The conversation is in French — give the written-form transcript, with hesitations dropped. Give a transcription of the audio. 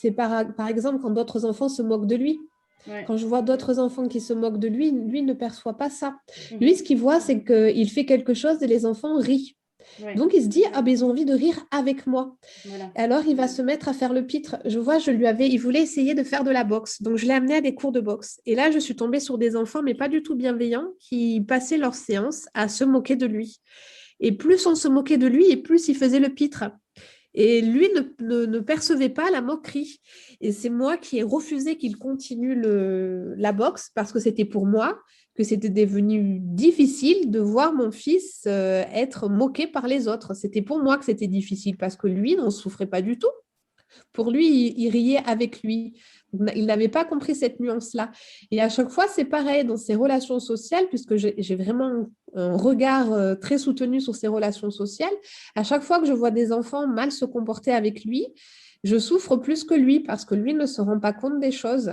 C'est par exemple quand d'autres enfants se moquent de lui. Ouais. Quand je vois d'autres enfants qui se moquent de lui, lui ne perçoit pas ça. Lui, Mhm. ce qu'il voit, c'est qu'il fait quelque chose et les enfants rient. Ouais. Donc, il se dit, ah ben, ils ont envie de rire avec moi. Voilà. Et alors, il va se mettre à faire le pitre. Je vois, il voulait essayer de faire de la boxe. Donc, je l'ai amené à des cours de boxe. Et là, je suis tombée sur des enfants, mais pas du tout bienveillants, qui passaient leur séance à se moquer de lui. Et plus on se moquait de lui, et plus il faisait le pitre. Et lui ne percevait pas la moquerie. Et c'est moi qui ai refusé qu'il continue la boxe parce que c'était pour moi que c'était devenu difficile de voir mon fils être moqué par les autres. C'était pour moi que c'était difficile parce que lui n'en souffrait pas du tout. Pour lui, il riait avec lui. Il n'avait pas compris cette nuance-là. Et à chaque fois, c'est pareil dans ses relations sociales, puisque j'ai vraiment un regard très soutenu sur ses relations sociales. À chaque fois que je vois des enfants mal se comporter avec lui, je souffre plus que lui parce que lui ne se rend pas compte des choses.